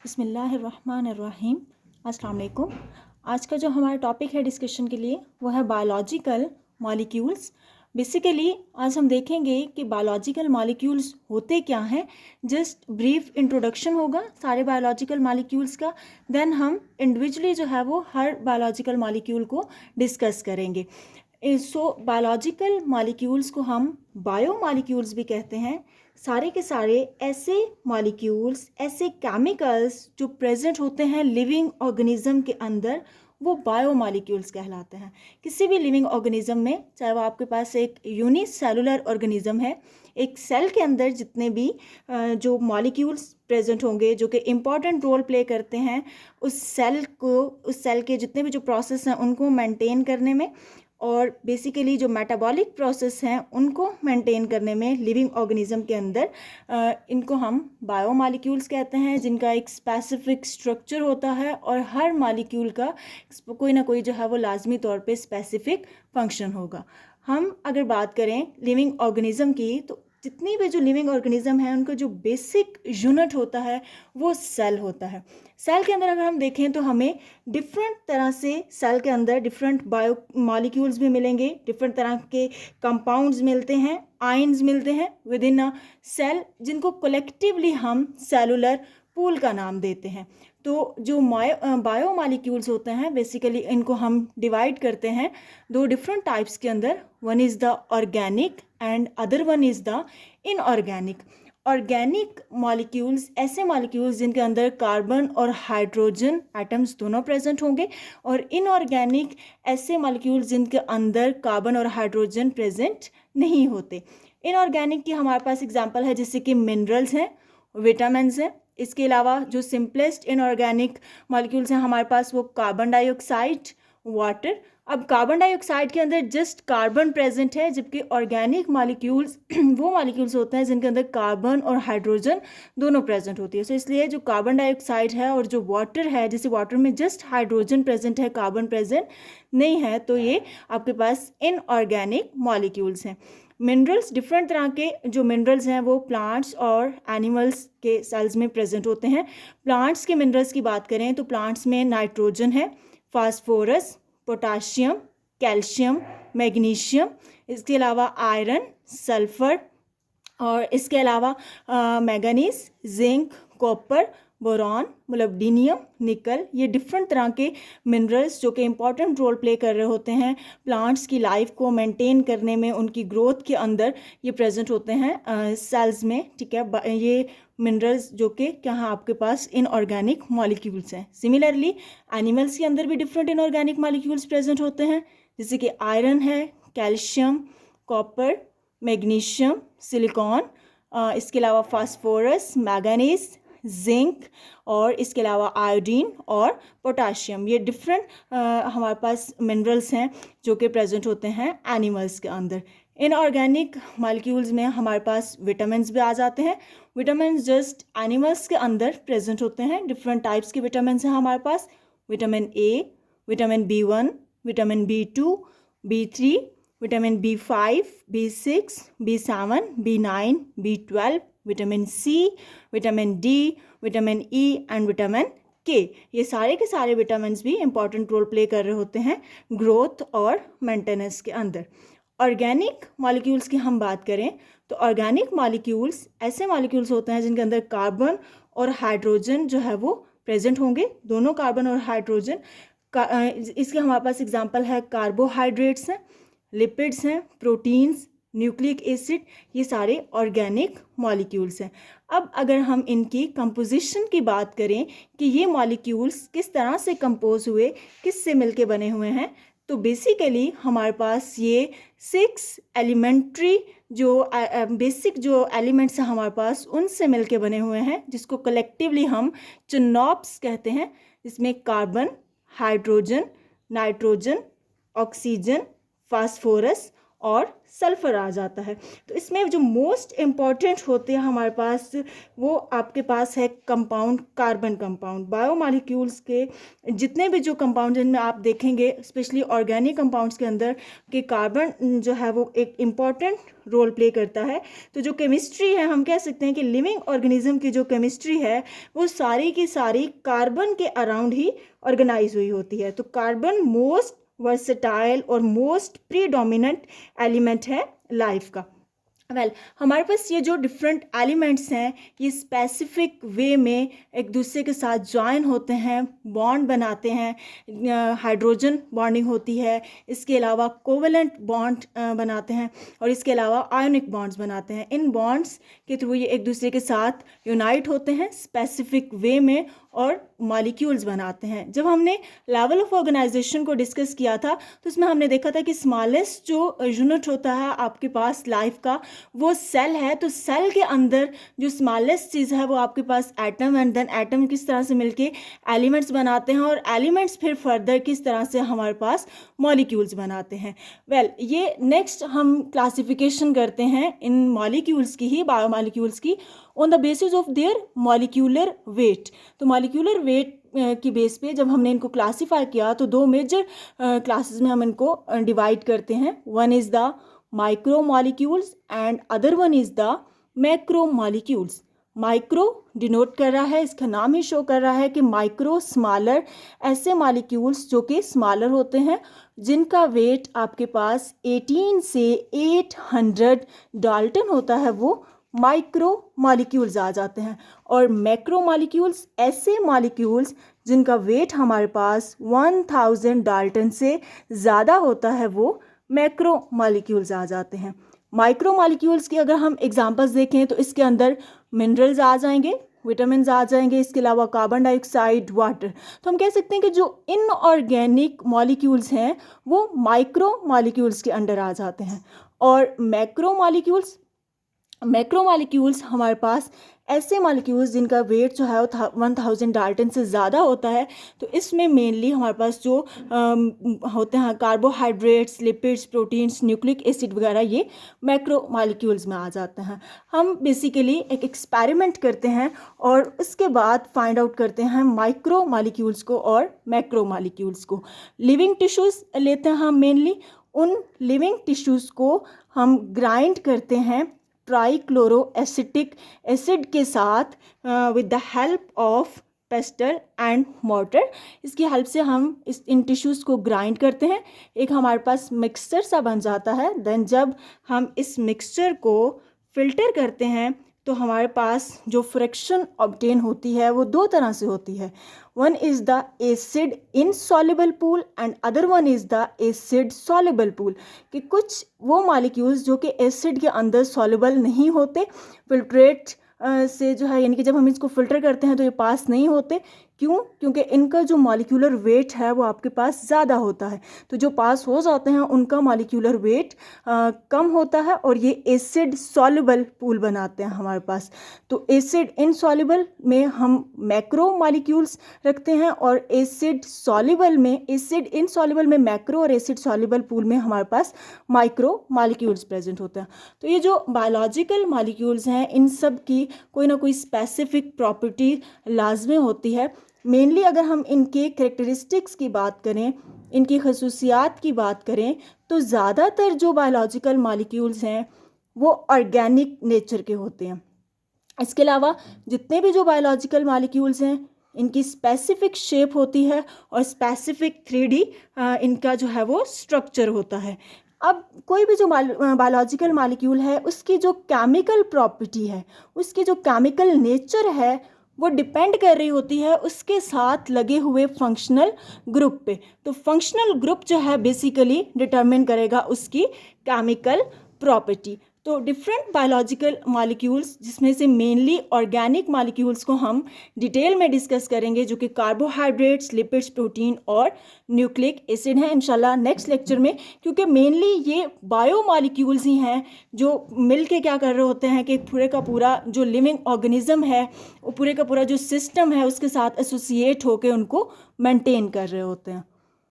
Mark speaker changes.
Speaker 1: बिस्मिल्लाहिर्रहमानिर्रहीम। अस्सलाम वालेकुम। आज का जो हमारा टॉपिक है डिस्कशन के लिए वो है बायोलॉजिकल मॉलिक्यूल्स। बेसिकली आज हम देखेंगे कि बायोलॉजिकल मॉलिक्यूल्स होते क्या हैं। जस्ट ब्रीफ इंट्रोडक्शन होगा सारे बायोलॉजिकल मॉलिक्यूल्स का, देन हम इंडिविजुअली जो है वो हर बायोलॉजिकल मॉलिक्यूल को डिस्कस करेंगे। बायोलॉजिकल मॉलिक्यूल्स को हम बायो मॉलिक्यूल्स भी कहते हैं। सारे के सारे ऐसे मॉलिक्यूल्स, ऐसे केमिकल्स जो प्रेजेंट होते हैं लिविंग ऑर्गेनिज्म के अंदर, वो बायो मॉलिक्यूल्स कहलाते हैं। किसी भी लिविंग ऑर्गेनिज्म में, चाहे वो आपके पास एक यूनिसेलुलर ऑर्गेनिज्म है, एक सेल के अंदर जितने भी जो मॉलिक्यूल्स प्रेजेंट होंगे जो कि इम्पॉर्टेंट रोल प्ले करते हैं उस सेल के जितने भी जो प्रोसेस हैं उनको मेंटेन करने में, और बेसिकली जो मेटाबॉलिक प्रोसेस हैं उनको मेंटेन करने में लिविंग ऑर्गेनिज्म के अंदर, इनको हम बायोमॉलिक्यूल्स कहते हैं, जिनका एक स्पेसिफिक स्ट्रक्चर होता है और हर मॉलिक्यूल का कोई ना कोई जो है वो लाजमी तौर पे स्पेसिफिक फंक्शन होगा। हम अगर बात करें लिविंग ऑर्गेनिज्म की, तो जितनी भी जो लिविंग ऑर्गेनिज्म है उनका जो बेसिक यूनिट होता है वो सेल होता है। सेल के अंदर अगर हम देखें तो हमें डिफरेंट तरह से सेल के अंदर डिफरेंट बायो मॉलिक्यूल्स भी मिलेंगे, डिफरेंट तरह के कंपाउंड्स मिलते हैं, आयन्स मिलते हैं विद इन अ सेल, जिनको कलेक्टिवली हम सेलुलर पूल का नाम देते हैं। तो जो बायो मॉलिक्यूल्स होते हैं बेसिकली इनको हम डिवाइड करते हैं दो डिफरेंट टाइप्स के अंदर। One is the organic and other one is the inorganic. Organic molecules ऐसे मॉलिक्यूल्स जिनके अंदर कार्बन और हाइड्रोजन एटम्स दोनों प्रेजेंट होंगे, और इनऑर्गेनिक ऐसे मॉलिक्यूल्स जिनके अंदर कार्बन और हाइड्रोजन प्रेजेंट नहीं होते। इनऑर्गेनिक की हमारे पास एग्जांपल है जैसे कि मिनरल्स हैं, विटामिन्स हैं। इसके अलावा जो सिंपलेस्ट इनऑर्गेनिक मॉलिक्यूल्स हैं हमारे पास वो कार्बन डाइऑक्साइड, वाटर। अब कार्बन डाइऑक्साइड के अंदर जस्ट कार्बन प्रेजेंट है, जबकि ऑर्गेनिक मॉलिक्यूल्स वो मॉलिक्यूल्स होते हैं जिनके अंदर कार्बन और हाइड्रोजन दोनों प्रेजेंट होती है। सो इसलिए जो कार्बन डाइऑक्साइड है और जो वाटर है, जैसे वाटर में जस्ट हाइड्रोजन प्रेजेंट है, कार्बन प्रेजेंट नहीं है, तो ये आपके पास इनऑर्गेनिक मॉलिक्यूल्स हैं। मिनरल्स, डिफरेंट तरह के जो मिनरल्स हैं वो प्लांट्स और एनिमल्स के सेल्स में प्रेजेंट होते हैं। प्लांट्स के मिनरल्स की बात करें तो प्लांट्स में नाइट्रोजन है, फास्फोरस, पोटाशियम, कैल्शियम, मैग्नीशियम, इसके अलावा आयरन, सल्फर, और इसके अलावा manganese, zinc, copper, boron, molybdenum, निकल, ये डिफरेंट तरह के मिनरल्स जो कि इंपॉर्टेंट रोल प्ले कर रहे होते हैं प्लांट्स की लाइफ को मेंटेन करने में, उनकी ग्रोथ के अंदर ये प्रेजेंट होते हैं सेल्स में। ठीक है, ये मिनरल्स जो कि क्या है आपके पास इनऑर्गेनिक मॉलिक्यूल्स हैं। सिमिलरली एनिमल्स के अंदर भी डिफरेंट इनऑर्गेनिक मॉलिक्यूल्स प्रेजेंट होते हैं, जैसे कि आयरन है, कैल्शियम, कॉपर, मैग्नीशियम, सिलिकॉन, इसके अलावा फास्फोरस, मैंगनीज, जिंक, और इसके अलावा आयोडीन और पोटाशियम। ये डिफरेंट हमारे पास मिनरल्स हैं जो कि प्रेजेंट होते हैं एनिमल्स के अंदर। इनऑर्गेनिक मॉलिक्यूल्स में हमारे पास विटामिन्स भी आ जाते हैं। विटामिन्स जस्ट एनिमल्स के अंदर प्रेजेंट होते हैं। डिफरेंट टाइप्स के विटामिन्स हैं हमारे पास। Vitamin A, vitamin B1, vitamin B2, B3, vitamin B5, B6, B7, B9, B12, vitamin C, vitamin D, vitamin E and vitamin K. ये सारे के सारे विटामिन्स भी इंपॉर्टेंट रोल प्ले कर रहे होते हैं ग्रोथ और मेंटेनेंस के अंदर। ऑर्गेनिक मॉलिक्यूल्स की हम बात करें तो ऑर्गेनिक मॉलिक्यूल्स ऐसे मॉलिक्यूल्स होते हैं जिनके अंदर कार्बन और हाइड्रोजन जो है वो प्रेजेंट होंगे, दोनों कार्बन और हाइड्रोजन। इसके हमारे पास एग्जांपल है कार्बोहाइड्रेट्स हैं, लिपिड्स हैं, प्रोटीन्स, न्यूक्लिक एसिड, ये सारे ऑर्गेनिक मॉलिक्यूल्स हैं। अब अगर हम इनकी कंपोजिशन की बात करें कि ये मॉलिक्यूल्स किस तरह से कंपोज हुए, किस से मिलके बने हुए हैं, तो बेसिकली हमारे पास ये 6 एलिमेंट्री जो बेसिक जो एलिमेंट्स हैं हमारे पास उनसे मिलके बने हुए हैं, जिसको कलेक्टिवली हम चिनॉप्स कहते हैं, जिसमें carbon, hydrogen, nitrogen, oxygen, phosphorus और सल्फ़र आ जाता है। तो इसमें जो मोस्ट इम्पॉर्टेंट होते हैं हमारे पास, वो आपके पास है कंपाउंड, कार्बन कंपाउंड। बायोमॉलिक्यूल्स के जितने भी जो कंपाउंड जिनमें आप देखेंगे, स्पेशली ऑर्गेनिक कंपाउंड्स के अंदर, कि कार्बन जो है वो एक इम्पॉर्टेंट रोल प्ले करता है। तो जो केमिस्ट्री है, हम कह सकते हैं कि लिविंग ऑर्गेनिज्म की जो केमिस्ट्री है वो सारी की सारी कार्बन के अराउंड ही ऑर्गेनाइज हुई होती है। तो कार्बन मोस्ट वर्सेटाइल और मोस्ट प्रीडोमिनेंट एलिमेंट है लाइफ का। हमारे पास ये जो डिफरेंट एलिमेंट्स हैं, ये स्पेसिफिक वे में एक दूसरे के साथ ज्वाइन होते हैं, बॉन्ड बनाते हैं, हाइड्रोजन बॉन्डिंग होती है, इसके अलावा कोवेलेंट बॉन्ड बनाते हैं, और इसके अलावा आयोनिक बॉन्ड्स बनाते हैं। इन बॉन्ड्स के थ्रू ये एक दूसरे के साथ यूनाइट होते हैं स्पेसिफिक वे में और मॉलिक्यूल्स बनाते हैं। जब हमने लेवल ऑफ ऑर्गेनाइजेशन को डिस्कस किया था तो उसमें हमने देखा था कि स्मॉलेस्ट जो यूनिट होता है आपके पास लाइफ का, वो सेल है। तो सेल के अंदर जो स्मॉलेस्ट चीज़ है वो आपके पास एटम, एंड देन एटम किस तरह से मिलके एलिमेंट्स बनाते हैं, और एलिमेंट्स फिर फर्दर किस तरह से हमारे पास मॉलिक्यूल्स बनाते हैं। ये नेक्स्ट हम क्लासिफिकेशन करते हैं इन मॉलिक्यूल्स की ही, बायोमॉलिक्यूल्स की, on the basis of their molecular weight. तो मॉलिक्यूलर वेट की बेस पे जब हमने इनको क्लासीफाई किया तो दो मेजर क्लासेस में हम इनको डिवाइड करते हैं। One is the micro molecules and other one is the macro molecules. Micro denote कर रहा है, इसका नाम ही शो कर रहा है कि माइक्रो, स्मॉलर, ऐसे मॉलिक्यूल्स जो कि स्मॉलर होते हैं, जिनका वेट आपके पास 18 से 800 डाल्टन होता है, वो माइक्रो मॉलिक्यूल्स आ जाते हैं। और मैक्रो मॉलिक्यूल्स ऐसे मॉलिक्यूल्स जिनका वेट हमारे पास 1000 डाल्टन से ज़्यादा होता है, वो मैक्रो मॉलिक्यूल्स आ जाते हैं। माइक्रो मॉलिक्यूल्स की अगर हम एग्जांपल्स देखें तो इसके अंदर मिनरल्स आ जाएंगे, विटामिन्स आ जाएंगे, इसके अलावा कार्बन डाइऑक्साइड, वाटर। तो हम कह सकते हैं कि जो इनऑर्गेनिक मॉलिक्यूल्स हैं वो माइक्रो मॉलिक्यूल्स के अंडर आ जाते हैं। और मैक्रो मॉलिक्यूल्स हमारे पास ऐसे मॉलिक्यूल्स जिनका वेट जो है वो 1000 डाल्टन से ज़्यादा होता है। तो इसमें मेनली हमारे पास जो होते हैं carbohydrates, lipids, proteins, nucleic acid वगैरह, ये मैक्रो मॉलिक्यूल्स में आ जाते हैं। हम बेसिकली एक एक्सपेरिमेंट करते हैं और उसके बाद फाइंड आउट करते हैं माइक्रो मॉलिक्यूल्स को और मैक्रो मॉलिक्यूल्स को। लिविंग टिश्यूज़ लेते हैं हम मेनली, उन लिविंग टिश्यूज़ को हम ग्राइंड करते हैं ट्राइक्लोरो एसिटिक एसिड के साथ with the help of pastel and mortar. इसकी हेल्प से हम इन टिश्यूज़ को ग्राइंड करते हैं, एक हमारे पास मिक्सचर सा बन जाता है। देन जब हम इस मिक्सचर को फिल्टर करते हैं तो हमारे पास जो फ्रैक्शन ऑब्टेन होती है वो दो तरह से होती है। One is the acid insoluble pool and other one is the acid soluble pool. कि कुछ वो मॉलिक्यूल्स जो कि एसिड के अंदर सॉल्युबल नहीं होते, फिल्ट्रेट से जो है, यानी कि जब हम इसको फ़िल्टर करते हैं तो ये पास नहीं होते। क्यों? क्योंकि इनका जो मॉलिक्यूलर वेट है वो आपके पास ज़्यादा होता है। तो जो पास हो जाते हैं उनका मॉलिक्यूलर वेट कम होता है और ये एसिड सॉल्युबल पूल बनाते हैं हमारे पास। तो एसिड इनसॉल्युबल में हम मैक्रो मॉलिक्यूल्स रखते हैं और एसिड इनसॉल्युबल में मैक्रो और एसिड सॉल्युबल पूल में हमारे पास माइक्रो मॉलिक्यूल्स प्रेजेंट होते हैं। तो ये जो बायोलॉजिकल मॉलिक्यूल्स हैं, इन सब की कोई ना कोई स्पेसिफिक प्रॉपर्टी लाजमी होती है। मेनली अगर हम इनके कैरेक्टरिस्टिक्स की बात करें, इनकी खसूसियात की बात करें, तो ज़्यादातर जो बायोलॉजिकल मॉलिक्यूल्स हैं वो ऑर्गेनिक नेचर के होते हैं। इसके अलावा जितने भी जो बायोलॉजिकल मॉलिक्यूल्स हैं, इनकी स्पेसिफिक शेप होती है और स्पेसिफिक 3D इनका जो है वो स्ट्रक्चर होता है। अब कोई भी जो बायोलॉजिकल मॉलिक्यूल है, उसकी जो केमिकल प्रॉपर्टी है, उसकी जो केमिकल नेचर है, वो डिपेंड कर रही होती है उसके साथ लगे हुए फंक्शनल ग्रुप पे। तो फंक्शनल ग्रुप जो है बेसिकली डिटरमिन करेगा उसकी केमिकल प्रॉपर्टी। तो डिफरेंट बायोलॉजिकल मॉलिक्यूल्स, जिसमें से मेनली ऑर्गेनिक मॉलिक्यूल्स को हम डिटेल में डिस्कस करेंगे, जो कि कार्बोहाइड्रेट्स, लिपिड्स, प्रोटीन और न्यूक्लिक एसिड हैं इंशाल्लाह नेक्स्ट लेक्चर में। क्योंकि मेनली ये बायो मॉलिक्यूल्स ही हैं जो मिल के क्या कर रहे होते हैं कि पूरे का पूरा जो लिविंग ऑर्गेनिज्म है, वो पूरे का पूरा जो सिस्टम है उसके साथ एसोसिएट होकर उनको मेंटेन कर रहे होते हैं।